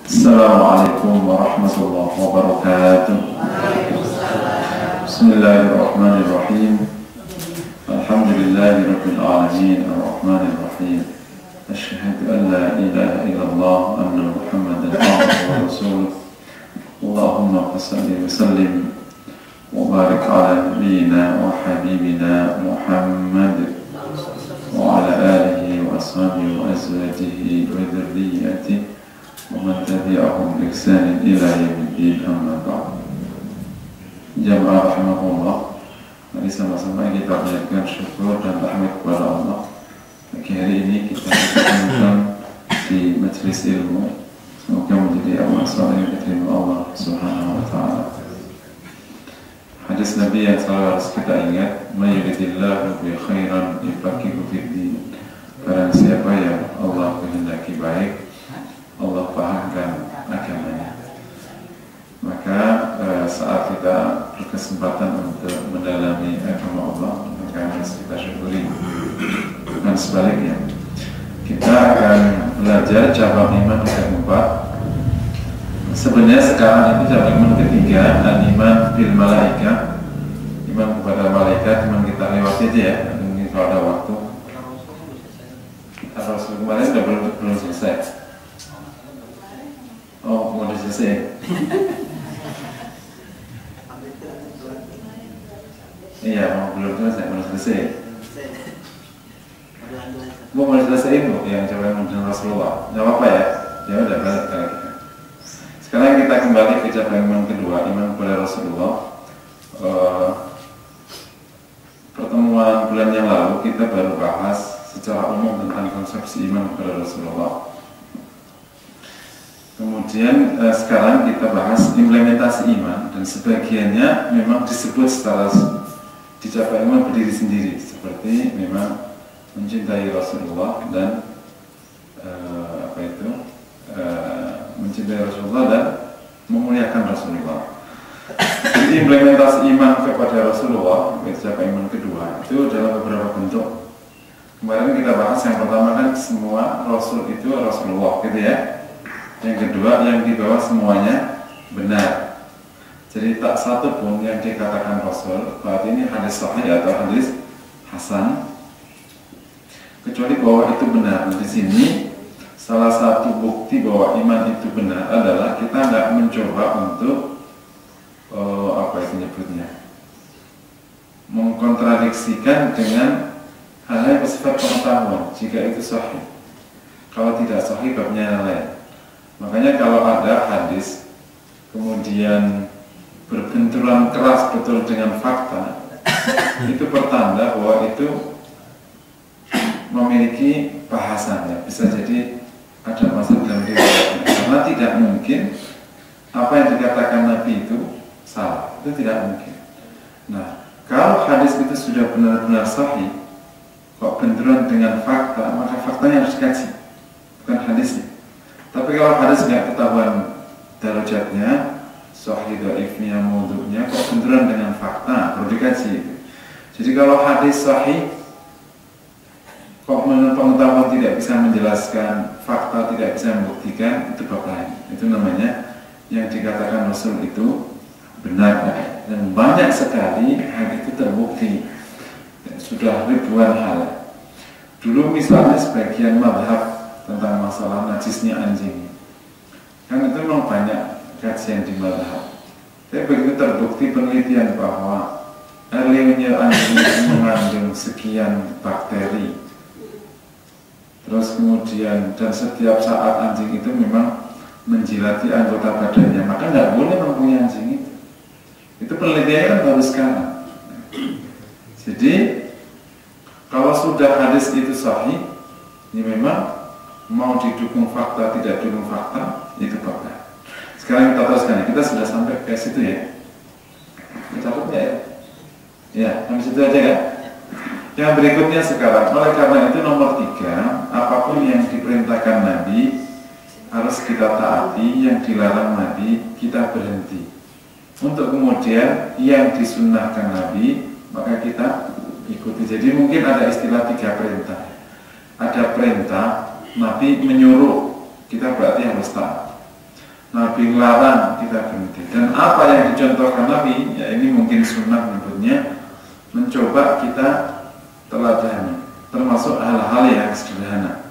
Assalamualaikum warahmatullahi wabarakatuh. Bismillahirrahmanirrahim. Alhamdulillahirabbil alamin arrahmanir rahim. Asyhadu an la ilaha illallah wa anna Muhammadan abduhu wa rasuluh. Allahumma shalli wa sallim wa barik ala nabiyyina wa habibina Muhammad wa ala alihi wa ashabihi wa azwajihi wa dzurriyyatihi wa man tabi'ahum bi ihsanin ila yaumiddin, amma ba'd. Jamaah rahimahullah, mari sama-sama kita panjatkan syukur dan tahmid kepada Allah. Pagi hari ini kita berkumpul di majelis ilmu. Semoga menjadi amal saleh yang diterima Allah Subhanahu wa taala. Hadis Nabi yang selalu harus kita ingat, "May yuridillahu bi khairan yufaqihu fid din." Barang siapa yang Allah kehendaki baik, Allah pahamkan agamanya. Maka saat kita berkesempatan untuk mendalami agama Allah, maka harus kita syukuri. Bukan sebaliknya, kita akan belajar cabang iman keempat. Sebenarnya sekarang itu cabang iman ketiga, iman bil malaika, iman kepada malaikat. Cuma kita lewati aja ya, ini kalau ada waktu. Rasul kemarin sudah belum selesai. Oh, mau selesai? Iya, belum selesai. Mau selesai bu, yang coba mengenal Rasulullah. Nggak apa-apa ya? Ya udah balik lagi. Sekarang kita kembali ke cabang iman kedua, iman kepada Rasulullah. Pertemuan bulan yang lalu kita baru bahas secara umum tentang konsepsi iman kepada Rasulullah. Kemudian sekarang kita bahas implementasi iman, dan sebagiannya memang disebut secara dicapai iman berdiri sendiri, seperti memang mencintai Rasulullah dan mencintai Rasulullah dan memuliakan Rasulullah. Jadi implementasi iman kepada Rasulullah, dicapai iman kedua, itu dalam beberapa bentuk. Kemarin kita bahas yang pertama kan semua Rasul itu Rasulullah, gitu ya. Yang kedua, yang di bawah semuanya benar. Jadi tak satu pun yang dikatakan Rasul, berarti ini hadis sahih atau hadis hasan, kecuali bahwa itu benar. Di sini salah satu bukti bahwa iman itu benar adalah kita nggak mencoba untuk mengkontradiksikan dengan hal-hal yang bersifat pengetahuan. Jika itu sahih, kalau tidak sahih babnya lain. Makanya kalau ada hadis kemudian berbenturan keras betul dengan fakta, itu pertanda bahwa itu memiliki bahasannya. Bisa jadi ada masalah dalam riwayatnya, karena tidak mungkin apa yang dikatakan Nabi itu salah, itu tidak mungkin. Nah, kalau hadis itu sudah benar-benar sahih, kok benturan dengan fakta, maka faktanya harus dikaji, bukan hadisnya. Tapi kalau hadis nggak ketahuan darajatnya, sahih, dhaifnya, maudhu'nya, kok benturan dengan fakta, perlu dikaji. Jadi kalau hadis sahih, kok menurut pengetahuan tidak bisa menjelaskan, fakta tidak bisa membuktikan, itu bab lain. Itu namanya yang dikatakan Rasul itu benar. Dan banyak sekali hal itu terbukti. Sudah ribuan hal. Dulu misalnya sebagian mazhab tentang masalah najisnya anjing, kan itu memang banyak kajian di mazhab. Tapi begitu terbukti penelitian bahwa air liurnya anjing itu mengandung sekian bakteri, terus kemudian dan setiap saat anjing itu memang menjilati anggota badannya, maka nggak boleh mempunyai anjing itu. Itu penelitiannya kan baru sekarang. Jadi kalau sudah hadis itu sahih, ini memang mau didukung fakta, tidak didukung fakta, itu fakta. Sekarang kita teruskan, kita sudah sampai ke situ ya. Kita catat ya? Ya, sampai situ aja kan? Yang berikutnya sekarang, oleh karena itu nomor 3, apapun yang diperintahkan Nabi harus kita taati, yang dilarang Nabi kita berhenti. Untuk kemudian yang disunnahkan Nabi, maka kita ikuti. Jadi mungkin ada istilah 3 perintah. Ada perintah Nabi menyuruh, kita berarti harus taat. Nabi melarang kita berhenti. Dan apa yang dicontohkan Nabi, ya ini mungkin sunnah menyebutnya, mencoba kita teladani, termasuk hal-hal yang sederhana.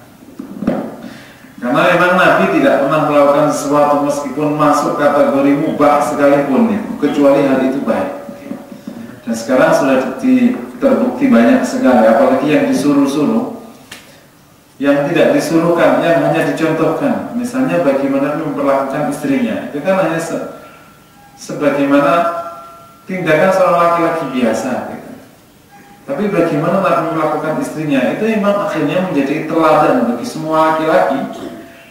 Karena memang Nabi tidak pernah melakukan sesuatu meskipun masuk kategori mubah sekalipun ya, kecuali hal itu baik. Dan sekarang sudah terbukti banyak sekali, apalagi yang disuruh-suruh, yang tidak disuruhkan, yang hanya dicontohkan. Misalnya bagaimana memperlakukan istrinya, itu kan hanya sebagaimana tindakan seorang laki-laki biasa gitu. Tapi bagaimana Nabi melakukan istrinya, itu memang akhirnya menjadi teladan bagi semua laki-laki.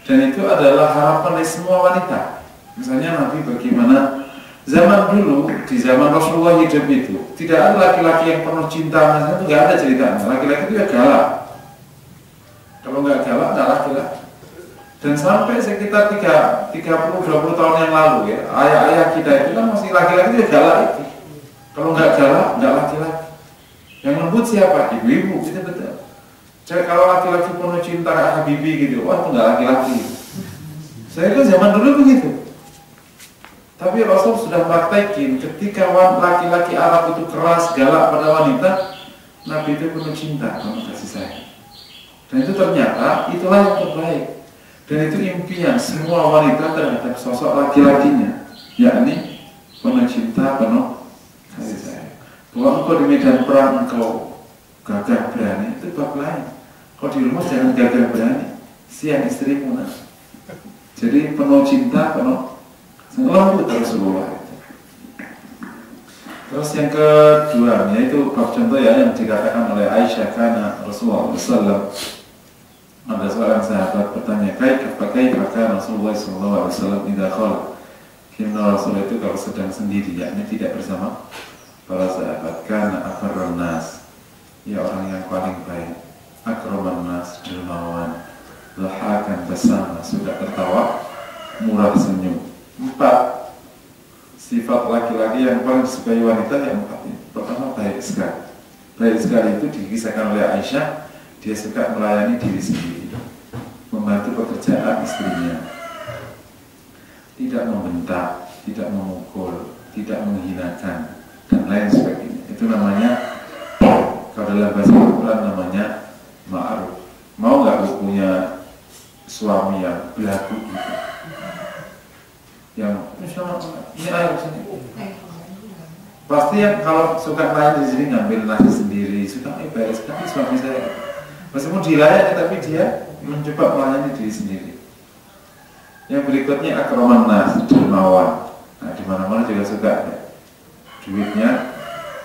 Dan itu adalah harapan dari semua wanita. Misalnya Nabi bagaimana zaman dulu, di zaman Rasulullah hidup itu, tidak ada laki-laki yang penuh cinta, misalnya itu nggak ada ceritanya. Laki-laki itu ya galak. Kalau nggak galak, nggak laki-laki. Dan sampai sekitar 30-20 tahun yang lalu ya, ayah-ayah kita itu kan masih laki-laki itu ya galak itu. Kalau nggak galak, nggak laki-laki. Yang lembut siapa? Ibu-ibu, itu betul. Jadi kalau laki-laki penuh cinta kayak Habibie gitu, wah itu nggak laki-laki. Saya itu zaman dulu begitu. Tapi Rasul sudah praktekin ketika laki-laki Arab itu keras, galak pada wanita, Nabi itu penuh cinta, penuh kasih sayang. Dan itu ternyata itulah yang terbaik. Dan itu impian semua wanita terhadap sosok laki-lakinya, yakni penuh cinta, penuh kasih sayang. Bahwa engkau di medan perang engkau gagah berani, itu bab lain. Kalau di rumah jangan gagah berani, siang istrimu nah. Jadi penuh cinta, penuh lembut Rasulullah itu. Terus yang kedua, yaitu bab contoh ya yang dikatakan oleh Aisyah, karena Rasulullah SAW, ada seorang sahabat bertanya, kaifa Rasulullah SAW idza khala. Karena Rasulullah itu kalau sedang sendiri, yakni tidak bersama para sahabat, karena abarran nas, ya orang yang paling baik, akraman nas, dermawan, lahakan bersama, suka tertawa, murah senyum. 4 sifat laki-laki yang paling disukai wanita yang 4 ini. Pertama, baik sekali. Baik sekali itu dikisahkan oleh Aisyah, dia suka melayani diri sendiri, membantu pekerjaan istrinya, tidak membentak, tidak memukul, tidak menghinakan, dan lain sebagainya. Itu namanya, kalau dalam bahasa Al-Quran namanya ma'ruf. Mau nggak lu punya suami yang belagu gitu, yang ini air sini, pasti yang kalau suka main di sini ngambil nasi sendiri, suka baik sekali suami saya. Meskipun dilayani tapi dia mencoba melayani diri sendiri. Yang berikutnya akraman nas, dermawan. Nah, di mana-mana juga suka ya. Duitnya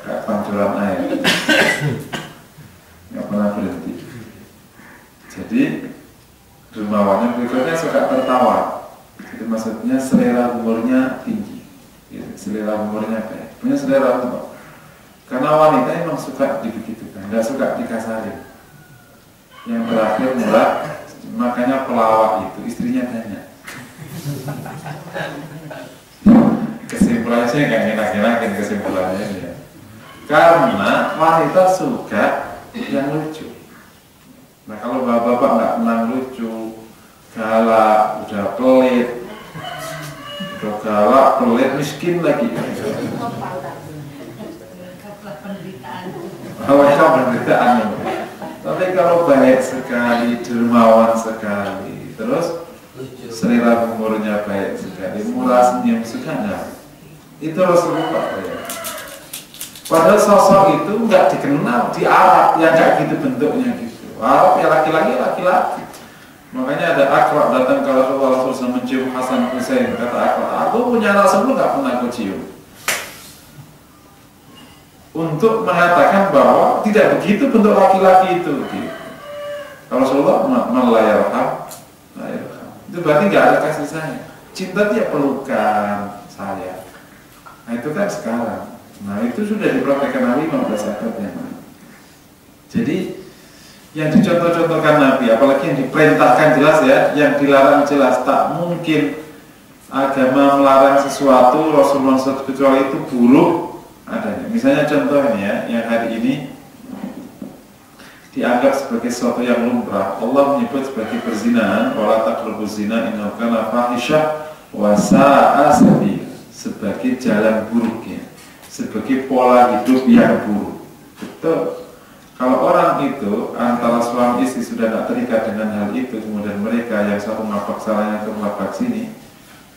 kayak pancuran air, nggak pernah berhenti. Jadi dermawan. Yang berikutnya suka tertawa. Itu maksudnya selera humornya tinggi, ya, selera humornya baik, punya selera humor. Karena wanita memang suka dibegitukan, nggak suka dikasarin. Yang terakhir murah, makanya pelawak itu istrinya tanya. Kesimpulannya saya nggak enak-enakin kesimpulannya ya. Karena wanita suka yang lucu. Nah kalau bapak-bapak nggak pernah lucu, galak, udah pelit, udah galak, pelit, miskin lagi. Penderitaan. Tapi kalau baik sekali, dermawan sekali, terus selera humornya baik sekali, murah senyum sekali, itu Rasulullah ya. Padahal sosok itu nggak dikenal di Arab yang kayak gitu bentuknya gitu. Arab ya laki-laki. Makanya ada Aqra datang ke Rasulullah SAW mencium Hasan Husain, kata Aqra, aku punya anak 10 nggak pernah aku cium. Untuk mengatakan bahwa tidak begitu bentuk laki-laki itu. Gitu. Kalau Rasulullah melayarham, itu berarti nggak ada kasih sayang. Cinta dia pelukan saya. Nah itu kan sekarang. Nah itu sudah dipraktekkan Nabi 15 abad yang lalu. Jadi yang dicontoh-contohkan Nabi, apalagi yang diperintahkan jelas ya, yang dilarang jelas, tak mungkin agama melarang sesuatu Rasulullah SAW kecuali itu buruk adanya. Misalnya contohnya ya, yang hari ini dianggap sebagai sesuatu yang lumrah, Allah menyebut sebagai perzinahan, wala taqrabuz zina innahu kana fahisyah wasa'a sabil, sebagai jalan buruknya, sebagai pola hidup yang buruk. Betul. Kalau orang itu antara suami istri sudah tidak terikat dengan hal itu, kemudian mereka yang satu ngapak salahnya ke ngapak sini,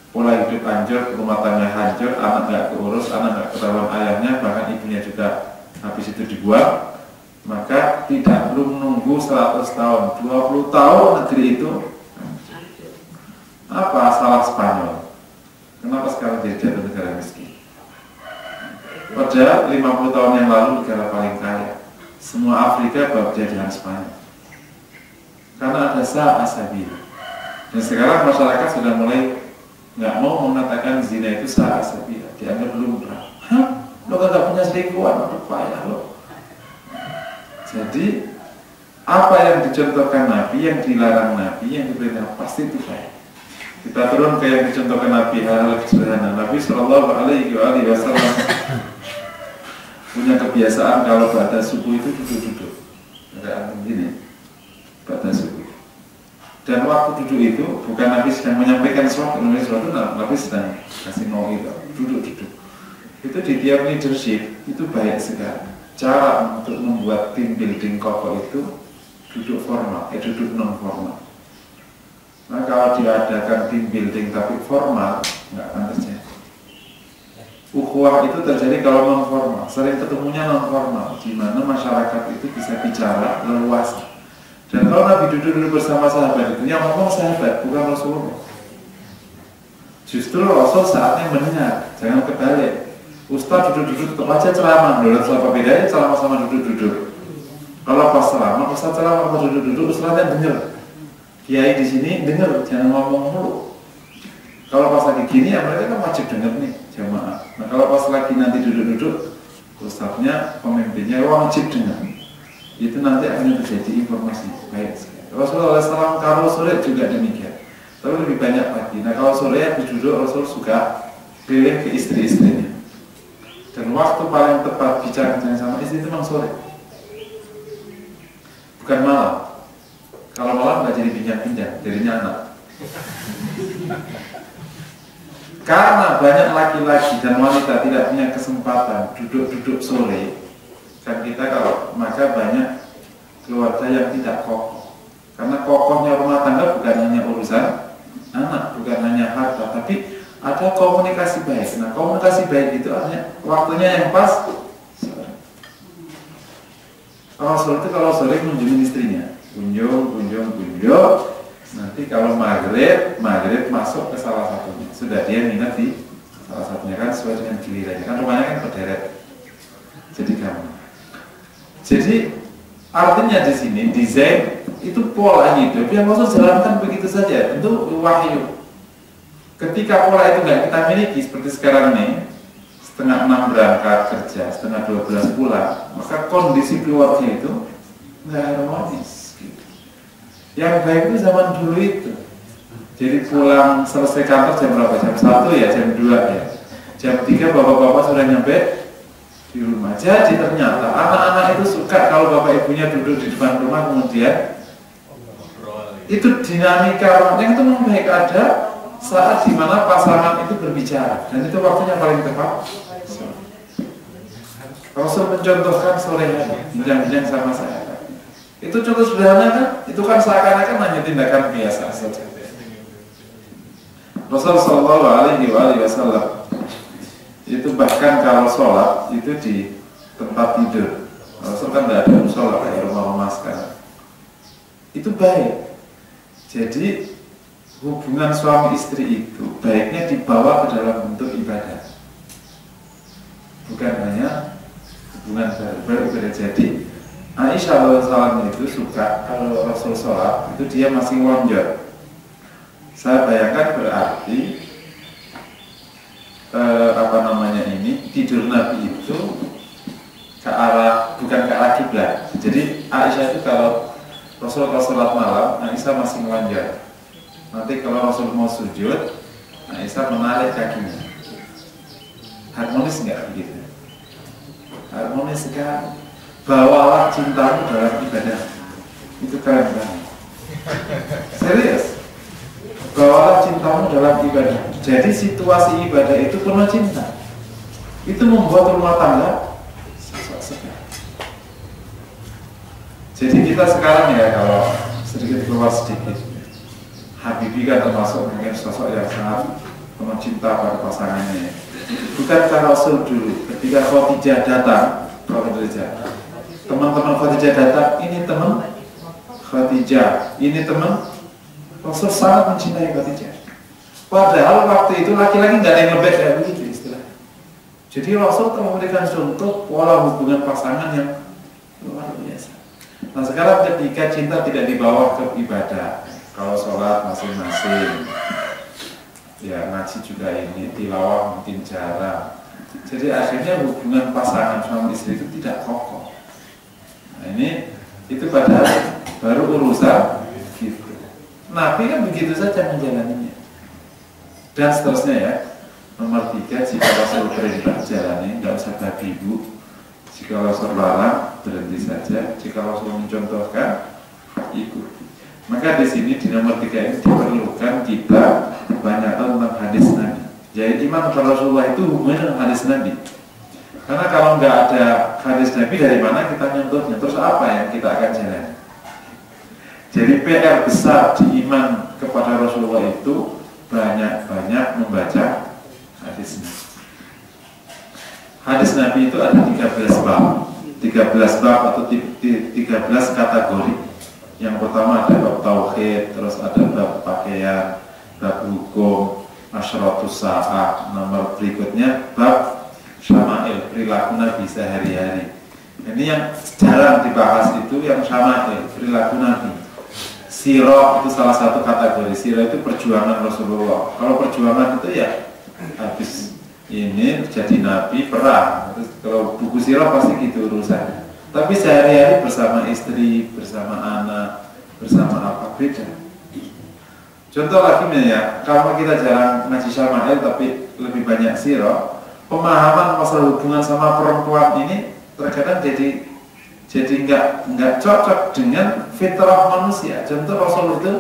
pola hidup hancur, rumah tangga hancur, anak nggak keurus, anak nggak ketahuan ayahnya, bahkan ibunya juga habis itu dibuang, maka tidak perlu menunggu 100 tahun, 20 tahun negeri itu. Apa salah Spanyol? Kenapa sekarang jadi jatuh negara miskin? Padahal 50 tahun yang lalu negara paling kaya. Semua Afrika bab jajahan Spanyol. Karena ada sa'a-sabil. Dan sekarang masyarakat sudah mulai nggak mau mengatakan zina itu sa'a-sabil. Dianggap lumrah. Hah? Lo kan gak punya selingkuhan, aduh payah lo. Jadi apa yang dicontohkan Nabi, yang dilarang Nabi, yang diperintah pasti itu baik. Kita turun ke yang dicontohkan Nabi, hal-hal sederhana. Nabi Shallallahu Alaihi Wasallam punya kebiasaan kalau pada subuh itu duduk-duduk, ada begini pada subuh. Dan waktu duduk itu bukan Nabi sedang menyampaikan sesuatu, Nabi sedang kasih mau itu duduk-duduk. Itu di tiap leadership itu baik sekali. Cara untuk membuat tim building kokoh itu duduk formal, duduk non formal. Nah kalau diadakan tim building tapi formal, nggak akan terjadi. Ukhuwah itu terjadi kalau non formal, sering ketemunya non formal, di mana masyarakat itu bisa bicara leluasa. Dan kalau Nabi duduk bersama sahabat itu, yang ngomong sahabat bukan Rasulullah. Justru Rasul saatnya mendengar, jangan kebalik. Ustaz duduk-duduk tetap aja ceramah, menurut apa bedanya ceramah sama duduk-duduk? Kalau pas ceramah, Ustaz ceramah pas duduk-duduk, Ustaznya dengar. Kiai di sini dengar, jangan ngomong mulu. Kalau pas lagi gini, ya mereka kan wajib dengar nih, jamaah. Nah kalau pas lagi nanti duduk-duduk, Ustaznya, pemimpinnya wajib dengar. Itu nanti akan terjadi informasi baik sekali. Rasulullah SAW kalau sore juga demikian, tapi lebih banyak pagi. Nah kalau sore habis duduk, Rasul suka keliling ke istri-istrinya. Dan waktu paling tepat bicara sama istri itu memang sore, bukan malam. Kalau malam nggak jadi pinjam-pinjam, jadinya anak. Karena banyak laki-laki dan wanita tidak punya kesempatan duduk-duduk sore, kan kita kalau maka banyak keluarga yang tidak kokoh. Karena kokohnya rumah tangga bukan hanya urusan anak, bukan hanya harta, tapi ada komunikasi baik. Nah komunikasi baik itu artinya waktunya yang pas. Rasul itu kalau sore kunjungin istrinya, kunjung. Nanti kalau maghrib masuk ke salah satunya. Sudah dia minat di salah satunya kan sesuai dengan gilirannya. Kan rumahnya kan berderet. Jadi artinya di sini desain itu pola hidup yang Rasul jalankan begitu saja. Tentu wahyu. Ketika pola itu nggak kita miliki seperti sekarang nih, setengah 6 berangkat kerja, setengah 12 pulang, maka kondisi keluarga itu nggak harmonis. Yang baik itu zaman dulu itu. Jadi pulang selesai kantor jam berapa? Jam 1 ya, jam 2 ya. Jam 3 bapak-bapak sudah nyampe di rumah. Jadi ternyata anak-anak itu suka kalau bapak ibunya duduk di depan rumah kemudian itu dinamika yang itu memang baik ada saat dimana pasangan itu berbicara. Dan itu waktunya paling tepat. Rasul mencontohkan sore hari, bincang-bincang sama saya. Itu contoh sederhana kan? Itu kan seakan-akan hanya tindakan biasa saja. Rasul Shallallahu Alaihi Wasallam itu bahkan kalau sholat itu di tempat tidur. Rasul kan tidak ada sholat kayak rumah-rumah sekarang. Itu baik. Jadi hubungan suami istri itu baiknya dibawa ke dalam bentuk ibadah, bukan hanya hubungan beribadah. Jadi Aisyah SAW itu suka kalau Rasul sholat itu dia masih lonjor. Saya bayangkan berarti tidur Nabi itu ke arah, bukan ke arah kiblat. Jadi Aisyah itu kalau Rasul sholat malam, Aisyah masih melonjor. Nanti kalau Rasul mau sujud, Aisyah menarik kakinya. Harmonis nggak begitu? Harmonis sekali. Bawalah cintamu dalam ibadah. Itu keren banget. Serius. Bawalah cintamu dalam ibadah. Jadi situasi ibadah itu penuh cinta. Itu membuat rumah tangga sosok segar. Jadi kita sekarang ya, kalau sedikit keluar sedikit, Habibie kan termasuk mungkin sosok yang sangat penuh cinta pada pasangannya. Bukankah Rasul dulu ketika Khadijah datang, teman-teman Khadijah datang, ini teman Khadijah, ini teman, Rasul sangat mencintai Khadijah. Padahal waktu itu laki-laki nggak ada yang lebih kayak begitu istilahnya. Jadi Rasul telah memberikan contoh pola hubungan pasangan yang luar biasa. Nah sekarang ketika cinta tidak dibawa ke ibadah, kalau sholat masing-masing, ya ngaji juga ini, tilawah mungkin jarang. Jadi akhirnya hubungan pasangan suami istri itu tidak kokoh. Nah ini itu padahal baru urusan gitu. Nabi kan begitu saja menjalaninya. Dan seterusnya ya. Nomor 3, jika Rasul perintah jalani, nggak usah babi ibu. Jika Rasul larang, berhenti saja. Jika Rasul mencontohkan, ikuti. Maka di sini di nomor 3 ini diperlukan kita banyak tahu tentang hadis Nabi. Jadi iman kepada Rasulullah itu hubungannya dengan hadis Nabi. Karena kalau nggak ada hadis Nabi, dari mana kita nyentuhnya? Terus apa yang kita akan jalani? Jadi PR besar di iman kepada Rasulullah itu banyak-banyak membaca hadis Nabi. Hadis Nabi itu ada 13 bab. 13 bab atau 13 kategori. Yang pertama ada bab tauhid, terus ada bab pakaian, bab hukum, asyratus sa'ah. Nomor berikutnya bab syama'il, perilaku Nabi sehari-hari. Ini yang jarang dibahas itu yang syama'il, perilaku Nabi. Sirah itu salah satu kategori. Sirah itu perjuangan Rasulullah. Kalau perjuangan itu ya habis ini jadi nabi perang. Terus kalau buku sirah pasti gitu urusan. Tapi sehari-hari bersama istri, bersama anak, bersama apa beda. Contoh lagi ya, kalau kita jarang ngaji syama'il tapi lebih banyak sirah, pemahaman masalah hubungan sama perempuan ini terkadang jadi nggak cocok dengan fitrah manusia. Contoh Rasul itu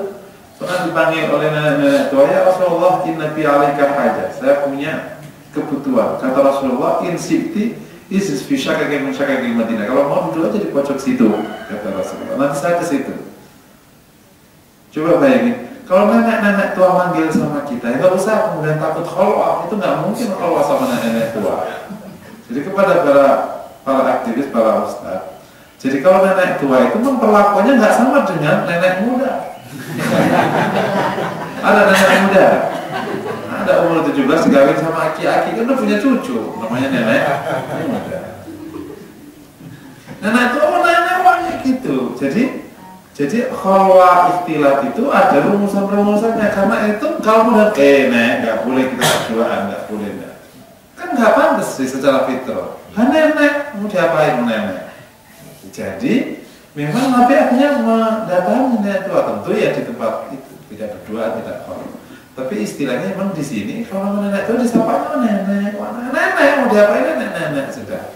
pernah dipanggil oleh nenek tua, ya Rasulullah, inna bi alaika hajah, saya punya kebutuhan. Kata Rasulullah, in sibti isis fi syakakil Madinah, kalau mau duduk aja di pojok situ, kata Rasulullah, nanti saya ke situ. Coba bayangin, kalau nenek-nenek tua manggil sama kita, nggak usah kemudian takut kholwah, itu nggak mungkin kholwah sama nenek tua. Jadi kepada para aktivis, para ustadz, jadi kalau nenek tua itu memperlakukannya nggak sama dengan nenek muda. Ada nenek muda, ada umur 17 digawin sama aki-aki, kan udah punya cucu, namanya nenek muda. Nenek tua nenek wangi gitu. Jadi khalwa ikhtilat itu ada rumusan-rumusannya. Karena itu kalau udah nek nggak boleh kita berduaan, nggak boleh nggak. Kan nggak pantas sih secara fitrah. Nenek mau diapain nenek? Jadi memang Nabi akhirnya mendatangi nenek tua, tentu ya di tempat itu tidak berdua, tidak hormat. Tapi istilahnya memang di sini kalau nenek tua disapa nenek mau diapain nenek sudah.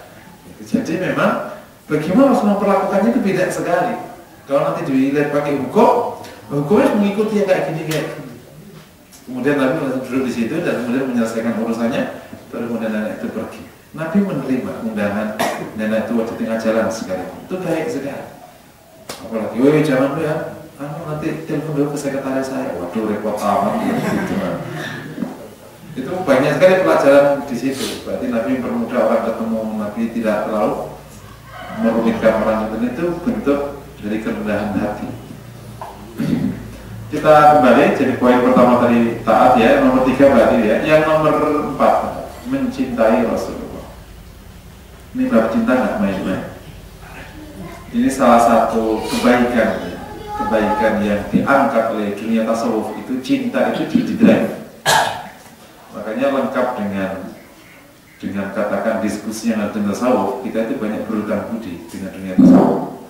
Jadi memang bagaimana harus memperlakukannya itu beda sekali. Kalau nanti dilihat pakai hukumnya mengikuti yang kayak gini. Kemudian Nabi langsung duduk di situ dan kemudian menyelesaikan urusannya, baru kemudian nenek itu pergi. Nabi menerima undangan nenek tua di tengah jalan sekarang. Itu baik sekali. Apalagi, woi jangan dulu ya, nanti telepon dulu ke sekretaris saya. Waduh repot amat gitu. Itu banyak sekali pelajaran di situ. Berarti Nabi mempermudah orang ketemu, Nabi tidak terlalu merumitkan orang itu bentuk dari kerendahan hati. Kita kembali, jadi poin pertama tadi taat ya, nomor 3 berarti ya. Yang nomor 4 mencintai Rasulullah. Ini bab cinta nggak main-main. Ini salah satu kebaikan yang diangkat oleh dunia tasawuf itu, cinta itu didrive. Makanya lengkap dengan katakan diskusi yang ada di tasawuf, kita itu banyak berhutang budi dengan dunia tasawuf.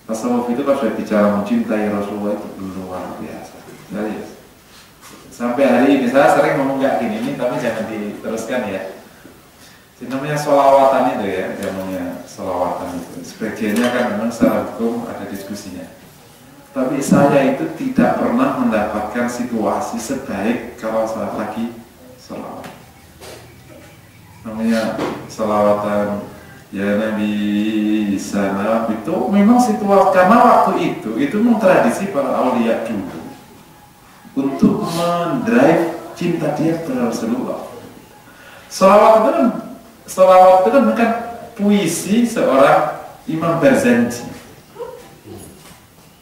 Tasawuf itu kalau sudah bicara mencintai Rasulullah itu luar biasa. Sampai hari ini saya sering ngomong kayak gini, tapi jangan diteruskan ya. Ini namanya sholawatan itu ya, namanya sholawatan itu. Sebagiannya kan memang secara hukum ada diskusinya. Tapi saya itu tidak pernah mendapatkan situasi sebaik kalau saya lagi salawat. Namanya salawatan ya Nabi salam itu memang situasi, karena waktu itu memang tradisi para aulia dulu untuk mendrive cinta dia kepada Rasulullah. Salawat itu kan bukan puisi seorang Imam Barzanji.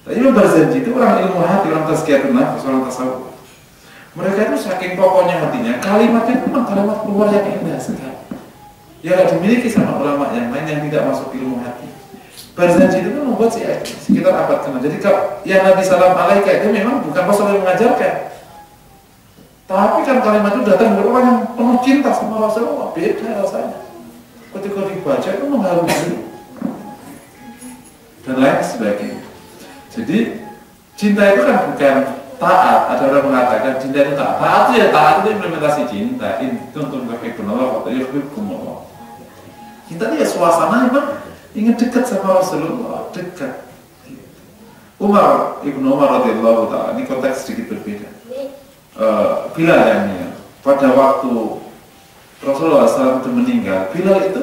Imam Barzanji itu orang ilmu hati, orang tazkiyatun nafs, orang tasawuf. Mereka itu saking pokoknya hatinya, kalimatnya itu memang kalimat keluar yang indah sekali. Ya tidak dimiliki sama ulama yang lain yang tidak masuk ilmu hati. Barzanji itu membuat sekitar abad ke-6. Jadi kalau yang Nabi Salam Alaika itu memang bukan Rasul yang mengajarkan, tapi kan kalimat itu datang dari orang yang penuh cinta sama Rasulullah. Beda rasanya. Ketika dibaca itu mengharumkan dan lain sebagainya. Jadi cinta itu kan bukan taat. Ada orang mengatakan cinta itu taat. Taat itu ya taat itu implementasi cinta. Itu untuk Allah atau yuhibbukumullah. Cinta itu ya suasana memang ingin dekat sama Rasulullah, dekat. Ibnu Umar radhiyallahu taala, ini konteks sedikit berbeda. Bilal yang ini, pada waktu Rasulullah SAW itu meninggal, Bilal itu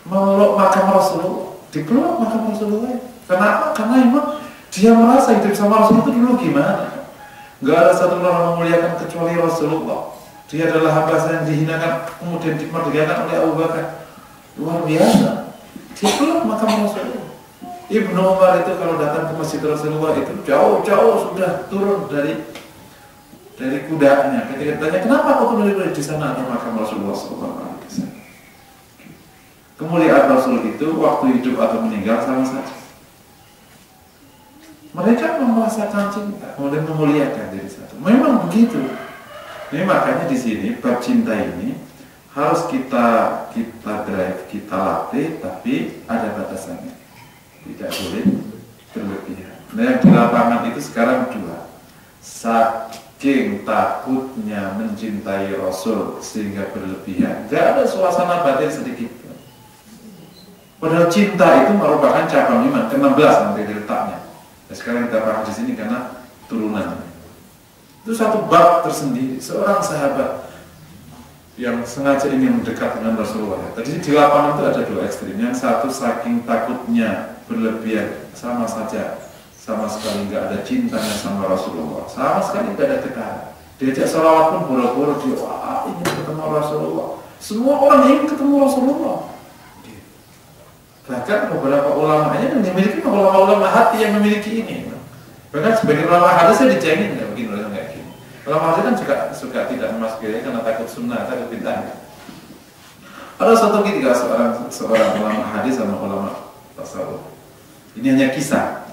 memeluk makam Rasulullah, dipeluk makam Rasulullah. Kenapa? Karena memang dia merasa hidup sama Rasulullah itu dulu gimana. Gak ada satu orang memuliakan kecuali Rasulullah. Dia adalah hamba yang dihinakan, kemudian dimerdekakan oleh Abu Bakar. Luar biasa. Dia peluk makam Rasulullah. Ibnu Umar itu kalau datang ke masjid Rasulullah itu jauh-jauh sudah turun dari kudanya. Ketika ditanya kenapa kau turun dari di sana ada makam Rasulullah SAW. Kemuliaan Rasul itu waktu hidup atau meninggal sama saja. Mereka merasakan cinta, kemudian memuliakan diri satu. Memang begitu. Ini makanya di sini bab cinta ini harus kita drive, kita latih, tapi ada batasannya. Tidak boleh berlebihan. Nah yang di lapangan itu sekarang dua. Saking takutnya mencintai Rasul sehingga berlebihan. Gak ada suasana batin sedikit. Padahal cinta itu merupakan cabang iman ke-16 nanti diletaknya. Nah, sekarang kita bahas di sini karena turunannya. Itu satu bab tersendiri. Seorang sahabat yang sengaja ingin mendekat dengan Rasulullah. Tadi di lapangan itu ada dua ekstrim. Yang satu saking takutnya berlebihan, sama saja, sama sekali nggak ada cintanya sama Rasulullah, sama sekali nggak ada tekanan. Diajak sholawat pun boro-boro dia, wah ingin ketemu Rasulullah. Semua orang ingin ketemu Rasulullah. Bahkan beberapa ulamanya yang dimiliki ulama-ulama hati yang memiliki ini. Bahkan sebagian ulama hadisnya dicengin nggak begini orang kayak gini. Ulama hadis kan juga suka tidak memasuki karena takut sunnah, takut bid'ah. Ada suatu ketika seorang ulama hadis sama ulama tasawuf. Ini hanya kisah.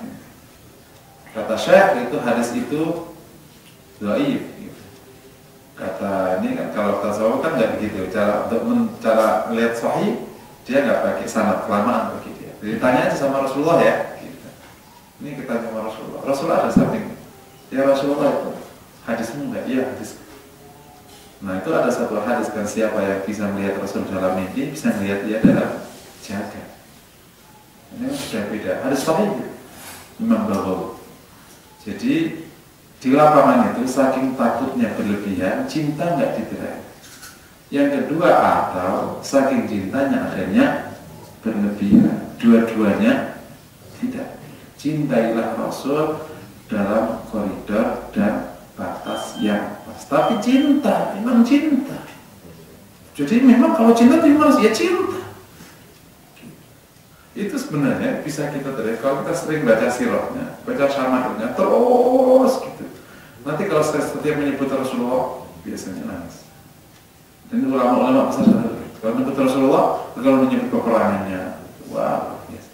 Kata Syekh itu hadis itu dhaif. Kata ini kan kalau tasawuf kan nggak begitu. Cara melihat sahih dia nggak pakai sanad kelamaan begitu ya. Jadi tanya aja sama Rasulullah ya. Gitu. Ini kita sama Rasulullah. Rasulullah ada samping. Ya Rasulullah itu hadismu enggak? Iya hadis. Nah itu ada satu hadis kan siapa yang bisa melihat Rasul dalam mimpi bisa melihat dia dalam jagat. Ini sudah beda. Hadis sahih Imam Bukhari. Jadi di lapangan itu saking takutnya berlebihan, cinta nggak diterai. Yang kedua atau saking cintanya adanya berlebihan. Dua-duanya tidak. Cintailah Rasul dalam koridor dan batas yang pas. Tapi cinta, memang cinta. Jadi memang kalau cinta itu harus ya cinta. Itu sebenarnya bisa kita terlihat kalau kita sering baca sirahnya, baca syama'ilnya terus gitu. Nanti kalau saya setiap menyebut Rasulullah biasanya nangis. Dan ulama-ulama besar kalau menyebut Rasulullah, kalau menyebut peperangannya, wah biasa.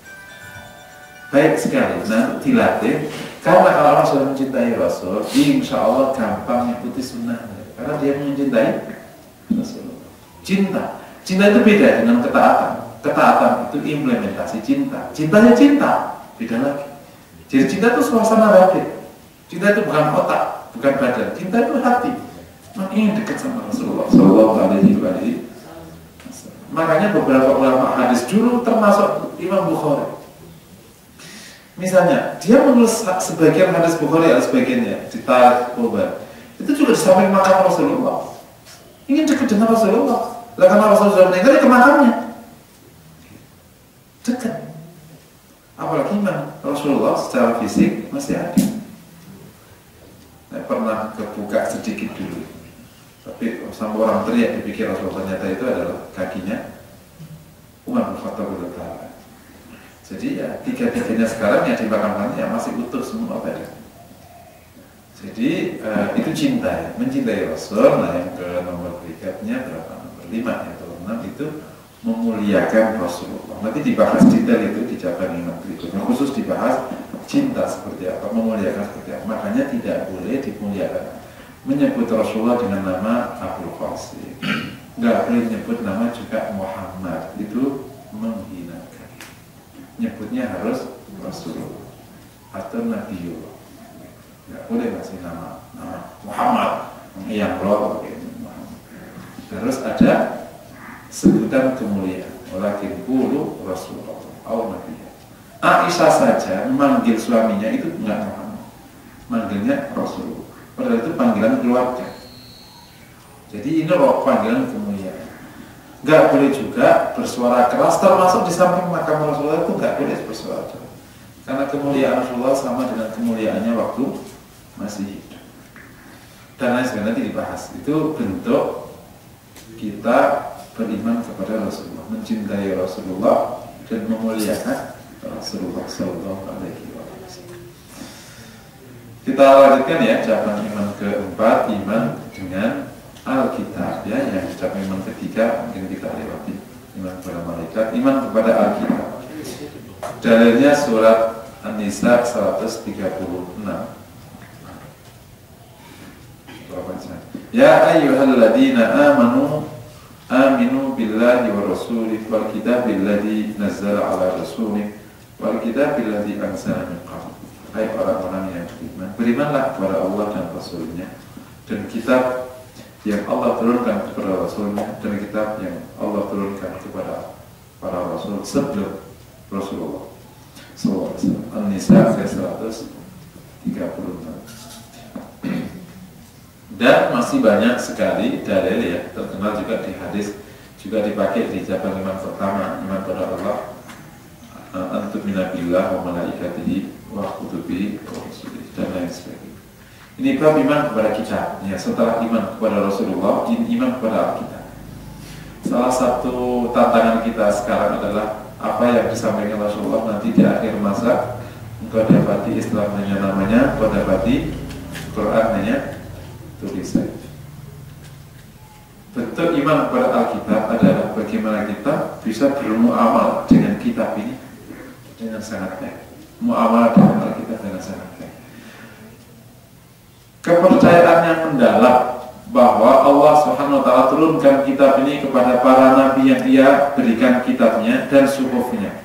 Baik sekali. Nah dilatih karena kalau orang sudah mencintai Rasul, insya Allah gampang mengikuti sunnahnya karena dia mencintai Rasulullah. Cinta itu beda dengan ketaatan. Ketaatan itu implementasi cinta. Cintanya cinta, beda lagi. Jadi cinta itu suasana batin. Cinta itu bukan otak, bukan badan. Cinta itu hati. Ingin dekat sama Rasulullah Sallallahu Alaihi Wasallam. Makanya beberapa ulama hadis dulu termasuk Imam Bukhari. Misalnya dia menulis sebagian hadis Bukhari atau sebagiannya di Tarikh Bukhari. Itu juga di samping makam Rasulullah. ingin dekat dengan Rasulullah. Lah karena Rasulullah sudah meninggal ke makamnya. Dekat. Apalagi memang Rasulullah secara fisik masih ada. Saya pernah kebuka sedikit dulu, tapi sampai orang teriak dipikir Rasulullah, ternyata itu adalah kakinya Umar bin Khattab radhiyallahu anhu. Jadi ya tiga-tiganya sekarang yang dimakamkan ya masih utuh semua pada. Jadi itu cinta ya, mencintai Rasul. Nah yang ke nomor berikutnya berapa? Nomor 5 atau 6 itu memuliakan Rasulullah. Nanti dibahas detail itu di cabang yang berikutnya. Khusus dibahas cinta seperti apa, memuliakan seperti apa. Makanya tidak boleh dimuliakan. Menyebut Rasulullah dengan nama Abul Qasim, nggak boleh menyebut nama juga Muhammad. Itu menghinakan. Nyebutnya harus Rasulullah atau Nabiullah. Nggak boleh kasih nama Muhammad yang roh. Harus ada sebutan kemuliaan. Walakin qulu Rasulullah atau Nabi. Aisyah saja memanggil suaminya itu enggak Muhammad, manggilnya Rasulullah. Padahal itu panggilan keluarga. Jadi ini loh panggilan kemuliaan. Enggak boleh juga bersuara keras, termasuk di samping makam Rasulullah itu enggak boleh bersuara keras. Karena kemuliaan Rasulullah sama dengan kemuliaannya waktu masih hidup. Dan lain sebagainya nanti dibahas. Itu bentuk kita beriman kepada Rasulullah, mencintai Rasulullah dan memuliakan Rasulullah Sallallahu Alaihi Wasallam. Kita lanjutkan ya cabang iman keempat, iman dengan Alkitab ya, yang cabang iman ketiga mungkin kita lewati, iman kepada malaikat, iman kepada Alkitab. Dalilnya surat An-Nisa 136. Ya ayyuhalladzina aminu billahi wa rasulih wal kitabil ladzi nazzala ala rasulih wal kitabil ladzi anzala min qabl. Hai orang-orang yang beriman, berimanlah kepada Allah dan Rasulnya, dan kitab yang Allah turunkan kepada Rasulnya, dan kitab yang Allah turunkan kepada para Rasul sebelum Rasulullah SAW. An-Nisa 136. Dan masih banyak sekali dalil ya, terkenal juga di hadis, juga dipakai di cabang iman pertama, iman pada Allah, antum minabillah wa malaikatihi wa kutubihi wa rusulihi dan lain sebagainya. Ini bab iman kepada kita ya, setelah iman kepada Rasulullah, iman kepada Alkitab. Salah satu tantangan kita sekarang adalah apa yang disampaikan Rasulullah nanti di akhir masa, engkau dapati Islam namanya, engkau dapati Quran namanya tulisan. Bentuk iman kepada Alkitab adalah bagaimana kita bisa bermuamalah dengan kitab ini dengan sangat baik. Muamalah dengan Alkitab dengan sangat baik. Kepercayaan yang mendalam bahwa Allah Subhanahu wa taala turunkan kitab ini kepada para nabi yang Dia berikan kitabnya dan suhufnya.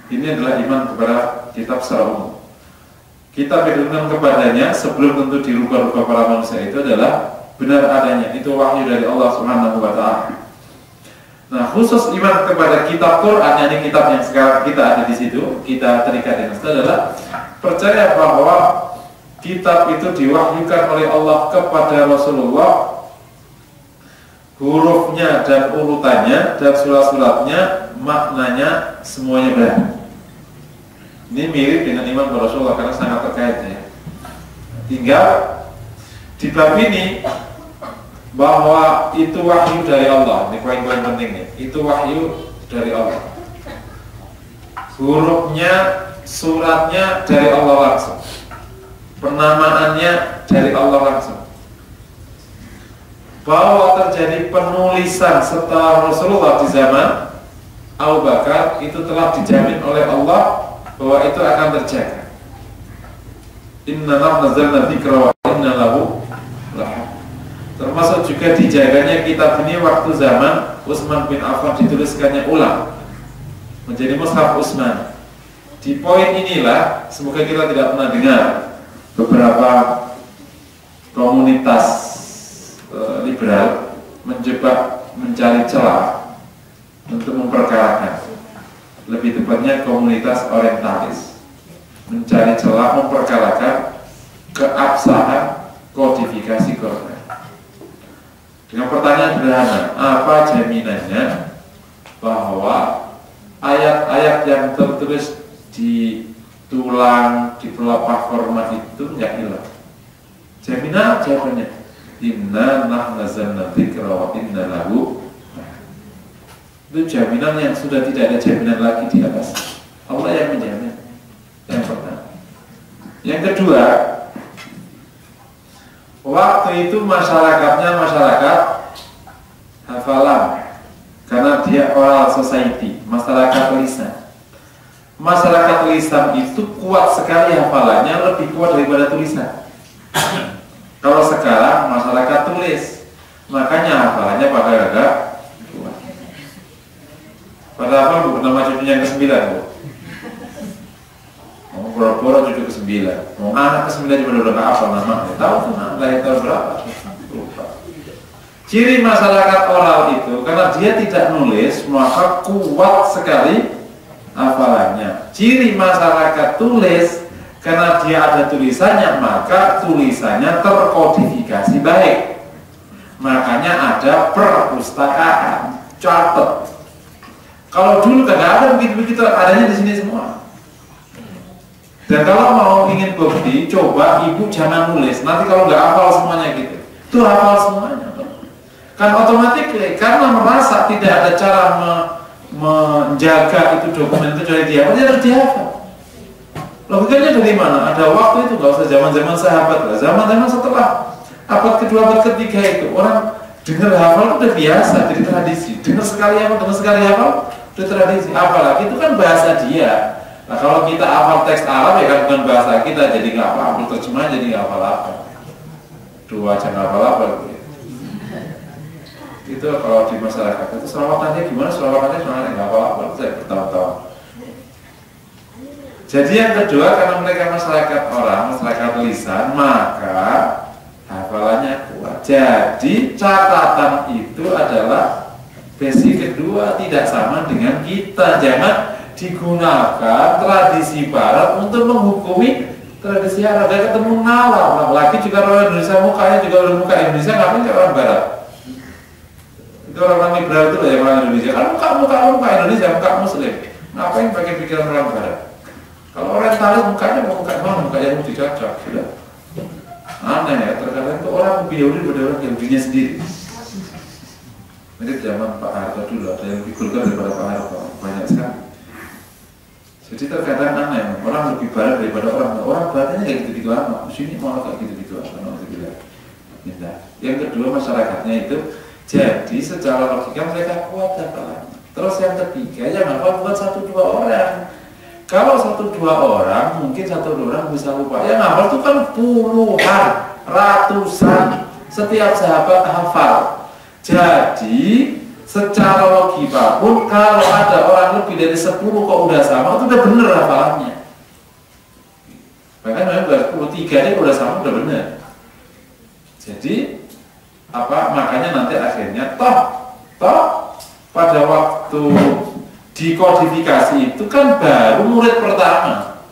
Ini adalah iman kepada kitab secara umum. Kita beriman kepadanya sebelum tentu dirubah-rubah para manusia, itu adalah benar adanya, itu wahyu dari Allah Subhanahu wa taala. Nah, khusus iman kepada kitab Quran, yakni kitab yang sekarang kita ada di situ, kita terikat dengan itu adalah percaya bahwa kitab itu diwahyukan oleh Allah kepada Rasulullah, hurufnya dan urutannya dan surat-suratnya, maknanya semuanya benar. Ini mirip dengan iman kepada Rasulullah karena sangat terkait ya. Tinggal di bab ini bahwa itu wahyu dari Allah. Ini poin-poin pentingnya. Itu wahyu dari Allah. Hurufnya, suratnya dari Allah langsung. Penamaannya dari Allah langsung. Bahwa terjadi penulisan setelah Rasulullah di zaman Abu Bakar itu telah dijamin oleh Allah bahwa itu akan terjaga. Inna nazzalna dzikra wa inna lahu lahafidh. Termasuk juga dijaganya kitab ini waktu zaman Utsman bin Affan, dituliskannya ulang menjadi mushaf Utsman. Di poin inilah semoga kita tidak pernah dengar beberapa komunitas liberal mencoba mencari celah untuk memperkarakan, lebih tepatnya komunitas orientalis mencari celah memperkarakan keabsahan kodifikasi Quran. Dengan pertanyaan sederhana, apa jaminannya bahwa ayat-ayat yang tertulis di tulang, di pelepah korma itu nggak hilang? Jaminan jawabannya, inna nahnu nazzalna dzikra wa inna lahu. Itu jaminan yang sudah tidak ada jaminan lagi di atas. Allah yang menjamin. Yang pertama. Yang kedua, waktu itu masyarakatnya masyarakat hafalan, karena dia oral society, masyarakat lisan. Masyarakat lisan itu kuat sekali hafalannya, lebih kuat daripada tulisan. Kalau sekarang masyarakat tulis, makanya hafalannya pada agak kuat. Pada hafal Bu, nama cucunya yang ke-9 Bu. Mau boro-boro cucu ke-9, mau anak ke-9 juga udah gak hafal nama. Tahu tuh lahir tahun berapa? Lupa. Ciri masyarakat oral itu, karena dia tidak nulis, maka kuat sekali hafalannya. Ciri masyarakat tulis, karena dia ada tulisannya, maka tulisannya terkodifikasi baik. Makanya ada perpustakaan, catat. Kalau dulu nggak ada begitu-begitu, adanya di sini semua. Dan kalau mau ingin bukti, coba ibu jangan nulis. Nanti kalau nggak hafal semuanya gitu, itu hafal semuanya. Kan otomatis karena merasa tidak ada cara menjaga itu dokumen itu dari dia, dia harus dihafal. Logikanya dari mana? Ada waktu itu, nggak usah zaman-zaman sahabat lah, zaman-zaman setelah abad kedua, abad ketiga itu orang dengar hafal udah biasa, jadi tradisi. Dengar sekali hafal, udah tradisi. Apalagi itu kan bahasa dia. Nah kalau kita hafal teks Arab ya kan bukan bahasa kita, jadi nggak apa-apa. Terjemahan jadi nggak apa-apa. Dua aja nggak apa-apa. Itu kalau di masyarakat itu selawatannya gimana? Selawatannya nggak apa-apa. Saya bertahun-tahun. Jadi yang kedua, karena mereka masyarakat orang, masyarakat lisan, maka hafalannya kuat. Jadi catatan itu adalah basic kedua, tidak sama dengan kita. Jangan digunakan tradisi barat untuk menghukumi tradisi Arab. Gak ketemu nalar. Lagi juga orang Indonesia, mukanya juga orang muka Indonesia, ngapain kayak orang barat? Itu orang liberal itu loh ya, orang Indonesia. Kan muka Indonesia, muka Muslim. Ngapain pakai pikiran orang barat? Kalau orientalis mukanya mau muka mana? Muka yang dicocok, sudah. Aneh ya, terkadang itu orang lebih Yahudi daripada orang Yahudinya sendiri. Mirip zaman Pak Harto dulu, ada yang lebih vulgar daripada Pak Harto, banyak sekali. Jadi terkadang aneh, orang lebih barat daripada orang baratnya kayak gitu-gitu amat. Sini malah kayak gitu-gitu amat. Yang kedua masyarakatnya itu, jadi secara logika mereka kuat hafalannya. Terus yang ketiga, yang hafal bukan 1-2 orang. Kalau 1-2 orang, mungkin 1-2 orang bisa lupa. Yang hafal itu kan puluhan, ratusan, setiap sahabat hafal. Jadi secara logika pun kalau ada orang lebih dari 10 kok udah sama, itu udah bener hafalannya. Bahkan memang 10, 3 ini udah sama, udah bener. Jadi makanya nanti akhirnya toh pada waktu dikodifikasi itu kan baru murid pertama,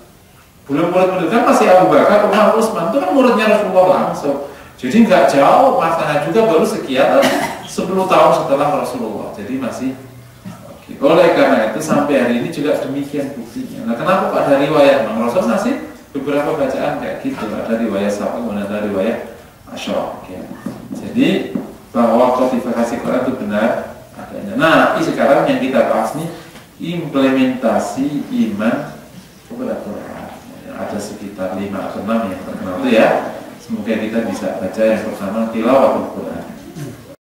belum murid kan masih Abu Bakar, Umar, Utsman, itu kan muridnya Rasulullah langsung. Jadi nggak jauh, masanya juga baru sekian 10 tahun setelah Rasulullah. Jadi masih okay. Oleh karena itu sampai hari ini juga demikian buktinya. Nah kenapa ada riwayat Rasul masih beberapa bacaan kayak gitu, ada riwayat Sa'id, ada riwayat Asy'ari. Okay. Jadi bahwa kodifikasi Quran itu benar adanya. Nah sekarang yang kita bahas nih implementasi iman kepada Quran. Ada sekitar 5 atau 6 yang terkenal itu ya. Semoga kita bisa baca. Yang pertama tilawatul Quran.